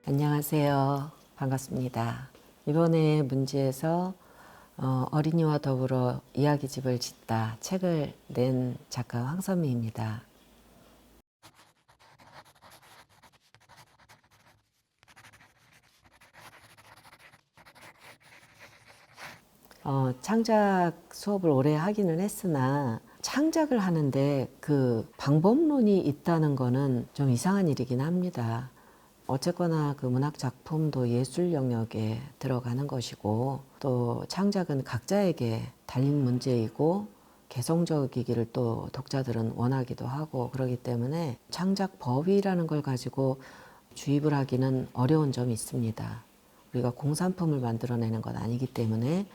안녕하세요. 반갑습니다. 이번에 문제에서 어린이와 더불어 이야기집을 짓다 책을 낸 작가 황선미입니다. 창작 수업을 오래 하기는 했으나 창작을 하는데 그 방법론이 있다는 거는 좀 이상한 일이긴 합니다. 어쨌거나 그 문학 작품도 예술 영역에 들어가는 것이고 또 창작은 각자에게 달린 문제이고 개성적이기를 또 독자들은 원하기도 하고 그러기 때문에 창작법이라는 걸 가지고 주입을 하기는 어려운 점이 있습니다. 우리가 공산품을 만들어내는 건 아니기 때문에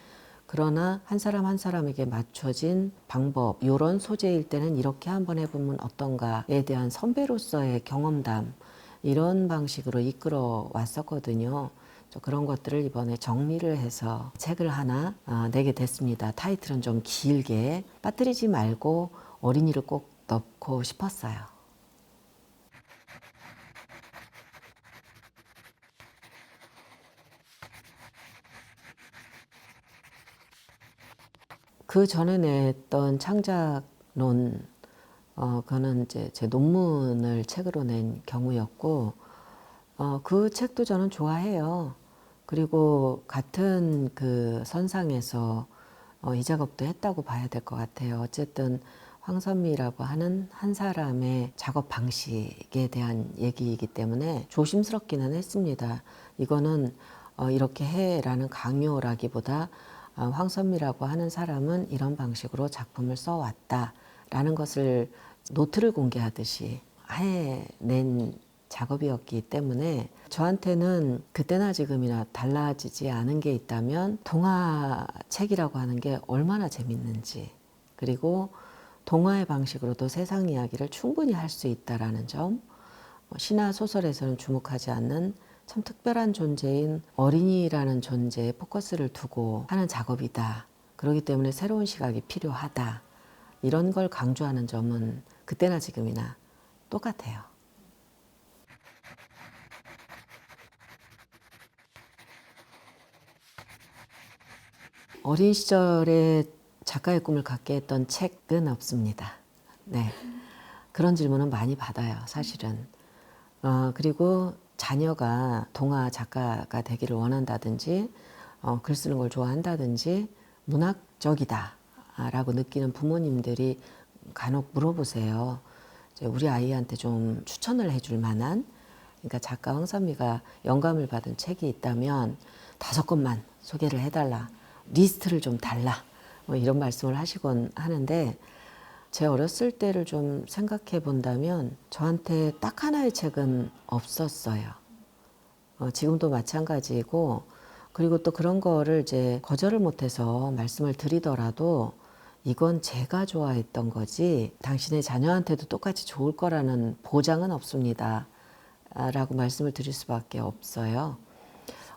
그러나 한 사람 한 사람에게 맞춰진 방법, 이런 소재일 때는 이렇게 한번 해보면 어떤가에 대한 선배로서의 경험담, 이런 방식으로 이끌어 왔었거든요. 그런 것들을 이번에 정리를 해서 책을 하나 내게 됐습니다. 타이틀은 좀 길게 빠뜨리지 말고 어린이를 꼭 넣고 싶었어요. 그 전에 냈던 창작론, 그거는 이제 제 논문을 책으로 낸 경우였고, 그 책도 저는 좋아해요. 그리고 같은 그 선상에서 이 작업도 했다고 봐야 될 것 같아요. 어쨌든 황선미라고 하는 한 사람의 작업 방식에 대한 얘기이기 때문에 조심스럽기는 했습니다. 이거는 이렇게 해라는 강요라기보다 황선미라고 하는 사람은 이런 방식으로 작품을 써왔다라는 것을 노트를 공개하듯이 해낸 작업이었기 때문에 저한테는 그때나 지금이나 달라지지 않은 게 있다면 동화책이라고 하는 게 얼마나 재밌는지, 그리고 동화의 방식으로도 세상 이야기를 충분히 할 수 있다라는 점, 시나 소설에서는 주목하지 않는 참 특별한 존재인 어린이라는 존재에 포커스를 두고 하는 작업이다. 그렇기 때문에 새로운 시각이 필요하다. 이런 걸 강조하는 점은 그때나 지금이나 똑같아요. 어린 시절에 작가의 꿈을 갖게 했던 책은 없습니다. 네. 그런 질문은 많이 받아요, 사실은. 그리고 자녀가 동화 작가가 되기를 원한다든지, 글 쓰는 걸 좋아한다든지, 문학적이다 라고 느끼는 부모님들이 간혹 물어보세요. 우리 아이한테 좀 추천을 해줄 만한, 그러니까 작가 황선미가 영감을 받은 책이 있다면 5권만 소개를 해달라. 리스트를 좀 달라. 뭐 이런 말씀을 하시곤 하는데, 제 어렸을 때를 좀 생각해 본다면 저한테 딱 하나의 책은 없었어요. 지금도 마찬가지고, 그리고 또 그런 거를 이제 거절을 못해서 말씀을 드리더라도 이건 제가 좋아했던 거지 당신의 자녀한테도 똑같이 좋을 거라는 보장은 없습니다. 라고 말씀을 드릴 수밖에 없어요.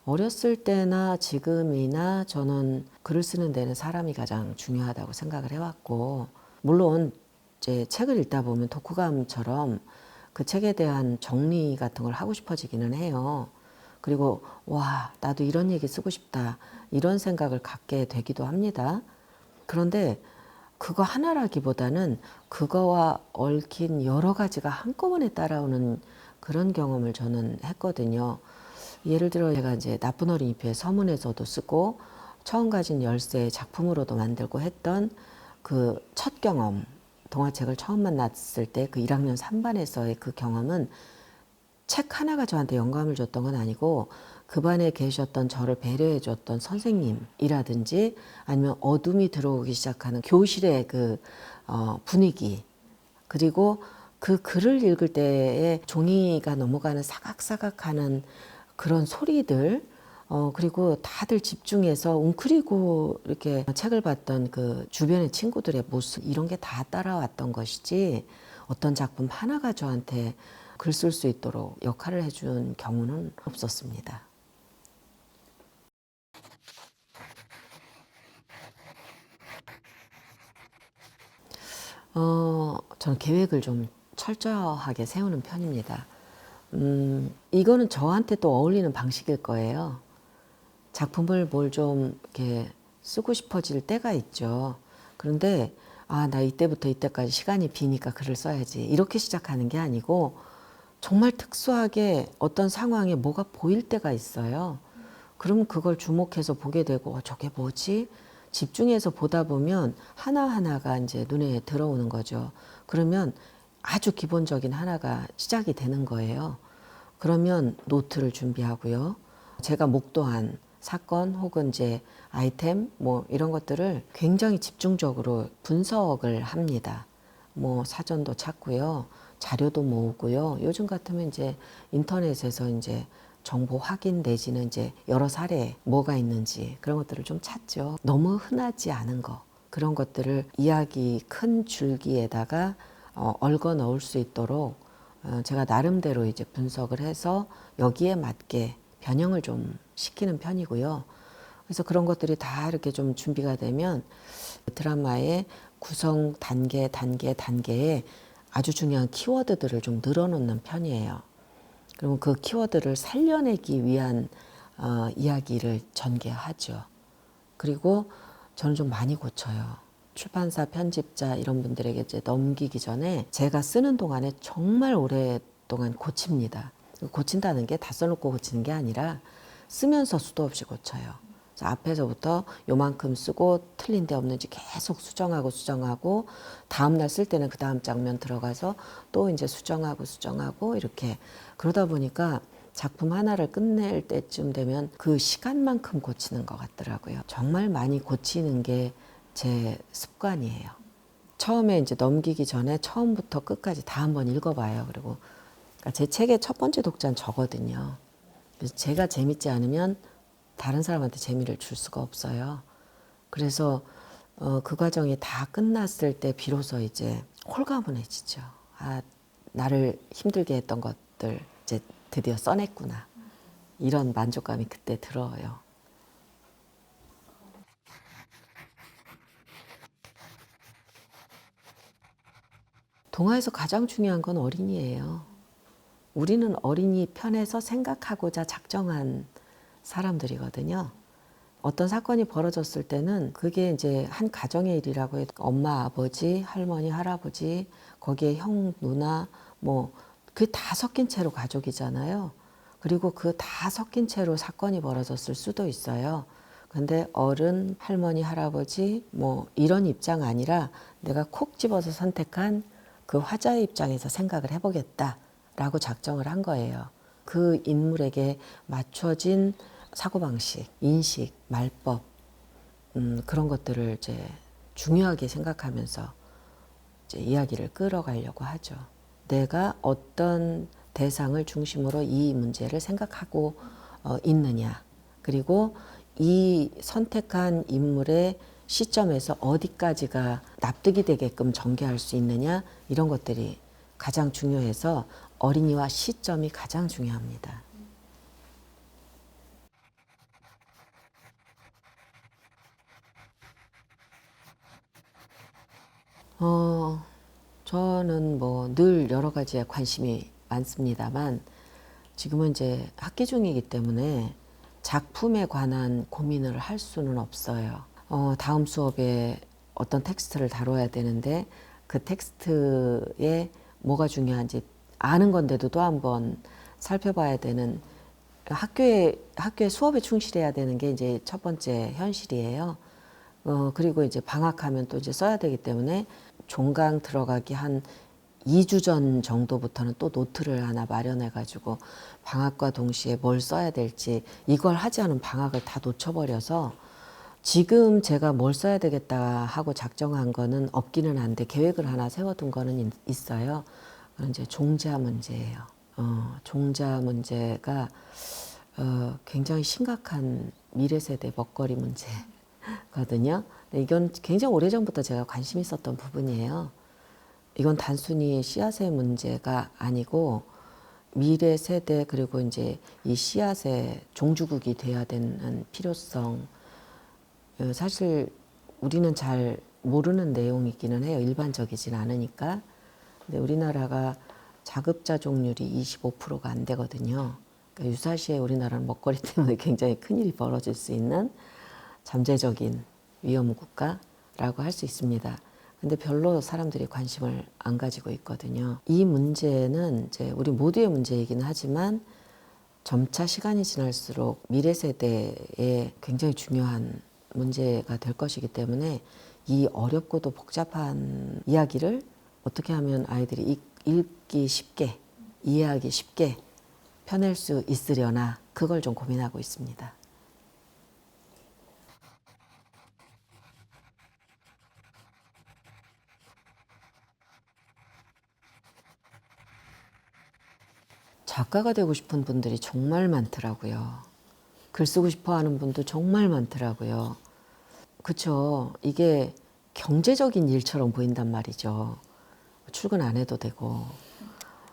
어렸을 때나 지금이나 저는 글을 쓰는 데는 사람이 가장 중요하다고 생각을 해왔고, 물론 이제 책을 읽다 보면 독후감처럼 그 책에 대한 정리 같은 걸 하고 싶어지기는 해요. 그리고 와, 나도 이런 얘기 쓰고 싶다, 이런 생각을 갖게 되기도 합니다. 그런데 그거 하나라기보다는 그거와 얽힌 여러 가지가 한꺼번에 따라오는 그런 경험을 저는 했거든요. 예를 들어 제가 이제 나쁜 어린이표의 서문에서도 쓰고 처음 가진 열쇠 작품으로도 만들고 했던 그 첫 경험, 동화책을 처음 만났을 때 그 1학년 3반에서의 그 경험은 책 하나가 저한테 영감을 줬던 건 아니고 그 반에 계셨던 저를 배려해 줬던 선생님이라든지 아니면 어둠이 들어오기 시작하는 교실의 그 분위기, 그리고 그 글을 읽을 때에 종이가 넘어가는 사각사각하는 그런 소리들, 그리고 다들 집중해서 웅크리고 이렇게 책을 봤던 그 주변의 친구들의 모습, 이런 게 다 따라왔던 것이지 어떤 작품 하나가 저한테 글 쓸 수 있도록 역할을 해준 경우는 없었습니다. 저는 계획을 좀 철저하게 세우는 편입니다. 이거는 저한테 또 어울리는 방식일 거예요. 작품을 뭘 좀 이렇게 쓰고 싶어질 때가 있죠. 그런데 아, 나 이때부터 이때까지 시간이 비니까 글을 써야지. 이렇게 시작하는 게 아니고 정말 특수하게 어떤 상황에 뭐가 보일 때가 있어요. 그러면 그걸 주목해서 보게 되고 저게 뭐지? 집중해서 보다 보면 하나하나가 이제 눈에 들어오는 거죠. 그러면 아주 기본적인 하나가 시작이 되는 거예요. 그러면 노트를 준비하고요. 제가 목도한 사건 혹은 이제 아이템 뭐 이런 것들을 굉장히 집중적으로 분석을 합니다. 뭐 사전도 찾고요. 자료도 모으고요. 요즘 같으면 이제 인터넷에서 이제 정보 확인 내지는 이제 여러 사례 뭐가 있는지 그런 것들을 좀 찾죠. 너무 흔하지 않은 거 그런 것들을 이야기 큰 줄기에다가 얽어 넣을 수 있도록 제가 나름대로 이제 분석을 해서 여기에 맞게 변형을 좀 시키는 편이고요. 그래서 그런 것들이 다 이렇게 좀 준비가 되면 드라마의 구성 단계에 아주 중요한 키워드들을 좀 늘어놓는 편이에요. 그러면 그 키워드를 살려내기 위한 이야기를 전개하죠. 그리고 저는 좀 많이 고쳐요. 출판사 편집자 이런 분들에게 이제 넘기기 전에 제가 쓰는 동안에 정말 오랫동안 고칩니다. 고친다는 게 다 써놓고 고치는 게 아니라 쓰면서 수도 없이 고쳐요. 그래서 앞에서부터 요만큼 쓰고 틀린 데 없는지 계속 수정하고 다음날 쓸 때는 그 다음 장면 들어가서 또 이제 수정하고 이렇게 그러다 보니까 작품 하나를 끝낼 때쯤 되면 그 시간만큼 고치는 것 같더라고요. 정말 많이 고치는 게 제 습관이에요. 처음에 이제 넘기기 전에 처음부터 끝까지 다 한번 읽어봐요. 그리고 그러니까 제 책의 첫 번째 독자는 저거든요. 그래서 제가 재밌지 않으면 다른 사람한테 재미를 줄 수가 없어요. 그래서 그 과정이 다 끝났을 때 비로소 이제 홀가분해지죠. 아, 나를 힘들게 했던 것들 이제 드디어 써냈구나. 이런 만족감이 그때 들어요. 동화에서 가장 중요한 건 어린이예요. 우리는 어린이 편에서 생각하고자 작정한 사람들이거든요. 어떤 사건이 벌어졌을 때는 그게 이제 한 가정의 일이라고 해도 엄마, 아버지, 할머니, 할아버지, 거기에 형, 누나, 뭐, 그게 다 섞인 채로 가족이잖아요. 그리고 그 다 섞인 채로 사건이 벌어졌을 수도 있어요. 근데 어른, 할머니, 할아버지, 뭐, 이런 입장 아니라 내가 콕 집어서 선택한 그 화자의 입장에서 생각을 해보겠다라고 작정을 한 거예요. 그 인물에게 맞춰진 사고방식, 인식, 말법, 그런 것들을 이제 중요하게 생각하면서 이제 이야기를 끌어가려고 하죠. 내가 어떤 대상을 중심으로 이 문제를 생각하고 있느냐, 그리고 이 선택한 인물의 시점에서 어디까지가 납득이 되게끔 전개할 수 있느냐, 이런 것들이 가장 중요해서 어린이와 시점이 가장 중요합니다. 어, 저는 뭐 늘 여러 가지에 관심이 많습니다만 지금은 이제 학기 중이기 때문에 작품에 관한 고민을 할 수는 없어요. 다음 수업에 어떤 텍스트를 다뤄야 되는데 그 텍스트에 뭐가 중요한지 아는 건데도 또 한번 살펴봐야 되는 학교에 수업에 충실해야 되는 게 이제 첫 번째 현실이에요. 그리고 이제 방학하면 또 이제 써야 되기 때문에 종강 들어가기 한 2주 전 정도부터는 또 노트를 하나 마련해 가지고 방학과 동시에 뭘 써야 될지 이걸 하지 않은 방학을 다 놓쳐버려서 지금 제가 뭘 써야 되겠다 하고 작정한 거는 없기는 한데 계획을 하나 세워둔 거는 있어요. 그건 이제 종자 문제예요. 종자 문제가 굉장히 심각한 미래 세대 먹거리 문제거든요. 이건 굉장히 오래전부터 제가 관심 있었던 부분이에요. 이건 단순히 씨앗의 문제가 아니고 미래 세대 그리고 이제 이 씨앗의 종주국이 돼야 되는 필요성. 사실 우리는 잘 모르는 내용이기는 해요. 일반적이진 않으니까. 근데 우리나라가 자급자족률이 25%가 안 되거든요. 그러니까 유사시에 우리나라는 먹거리 때문에 굉장히 큰일이 벌어질 수 있는 잠재적인 위험 국가라고 할 수 있습니다. 근데 별로 사람들이 관심을 안 가지고 있거든요. 이 문제는 이제 우리 모두의 문제이긴 하지만 점차 시간이 지날수록 미래 세대에 굉장히 중요한 문제가 될 것이기 때문에 이 어렵고도 복잡한 이야기를 어떻게 하면 아이들이 읽기 쉽게, 이해하기 쉽게 펴낼 수 있으려나 그걸 좀 고민하고 있습니다. 작가가 되고 싶은 분들이 정말 많더라고요. 글 쓰고 싶어 하는 분도 정말 많더라고요. 그쵸. 이게 경제적인 일처럼 보인단 말이죠. 출근 안 해도 되고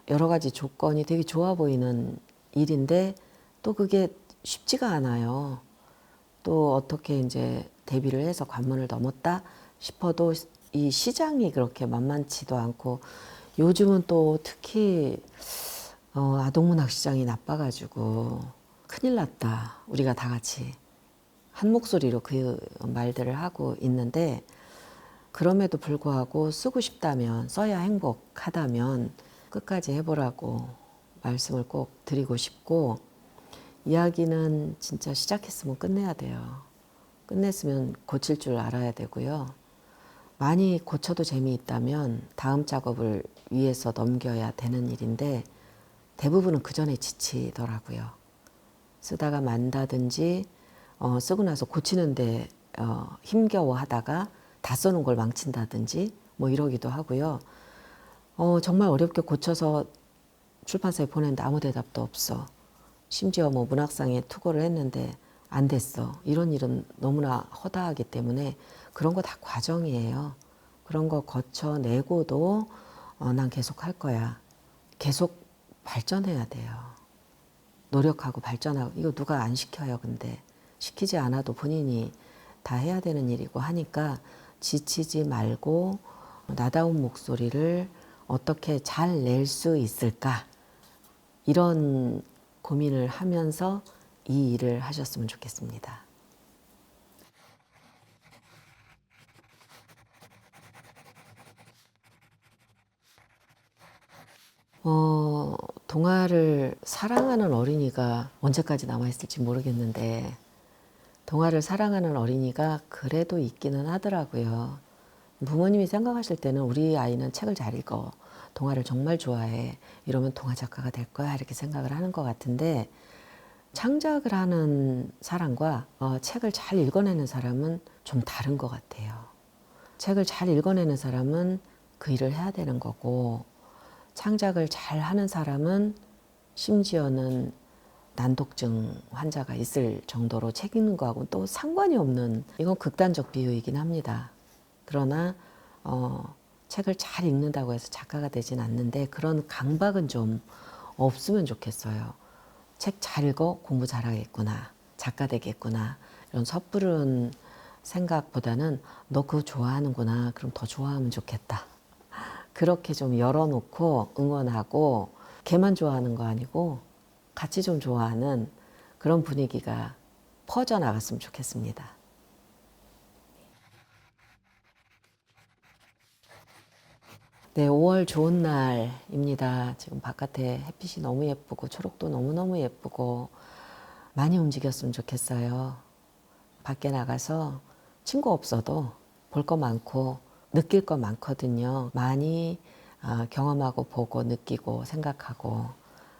여러 가지 조건이 되게 좋아 보이는 일인데 또 그게 쉽지가 않아요. 또 어떻게 이제 데뷔를 해서 관문을 넘었다 싶어도 이 시장이 그렇게 만만치도 않고 요즘은 또 특히 아동문학 시장이 나빠가지고 큰일 났다. 우리가 다 같이 한 목소리로 그 말들을 하고 있는데 그럼에도 불구하고 쓰고 싶다면 써야 행복하다면 끝까지 해보라고 말씀을 꼭 드리고 싶고 이야기는 진짜 시작했으면 끝내야 돼요. 끝냈으면 고칠 줄 알아야 되고요. 많이 고쳐도 재미있다면 다음 작업을 위해서 넘겨야 되는 일인데 대부분은 그 전에 지치더라고요. 쓰다가 만다든지 쓰고 나서 고치는데 힘겨워 하다가 다 써놓은 걸 망친다든지 뭐 이러기도 하고요. 정말 어렵게 고쳐서 출판사에 보냈는데 아무 대답도 없어. 심지어 뭐 문학상에 투고를 했는데 안 됐어. 이런 일은 너무나 허다하기 때문에 그런 거 다 과정이에요. 그런 거 거쳐내고도 난 계속 할 거야. 계속 발전해야 돼요. 노력하고 발전하고 이거 누가 안 시켜요. 근데 시키지 않아도 본인이 다 해야 되는 일이고 하니까 지치지 말고 나다운 목소리를 어떻게 잘 낼 수 있을까 이런 고민을 하면서 이 일을 하셨으면 좋겠습니다. 동화를 사랑하는 어린이가 언제까지 남아있을지 모르겠는데 동화를 사랑하는 어린이가 그래도 있기는 하더라고요. 부모님이 생각하실 때는 우리 아이는 책을 잘 읽어. 동화를 정말 좋아해. 이러면 동화 작가가 될 거야. 이렇게 생각을 하는 것 같은데 창작을 하는 사람과 책을 잘 읽어내는 사람은 좀 다른 것 같아요. 책을 잘 읽어내는 사람은 그 일을 해야 되는 거고 창작을 잘 하는 사람은 심지어는 난독증 환자가 있을 정도로 책 읽는 거하고는 또 상관이 없는 이건 극단적 비유이긴 합니다. 그러나 책을 잘 읽는다고 해서 작가가 되진 않는데 그런 강박은 좀 없으면 좋겠어요. 책 잘 읽어 공부 잘하겠구나. 작가 되겠구나. 이런 섣부른 생각보다는 너 그거 좋아하는구나. 그럼 더 좋아하면 좋겠다. 그렇게 좀 열어놓고 응원하고 걔만 좋아하는 거 아니고 같이 좀 좋아하는 그런 분위기가 퍼져나갔으면 좋겠습니다. 네, 5월 좋은 날입니다. 지금 바깥에 햇빛이 너무 예쁘고 초록도 너무너무 예쁘고 많이 움직였으면 좋겠어요. 밖에 나가서 친구 없어도 볼 거 많고 느낄 거 많거든요. 많이 경험하고 보고 느끼고 생각하고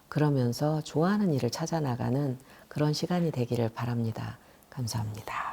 그러면서 좋아하는 일을 찾아 나가는 그런 시간이 되기를 바랍니다. 감사합니다.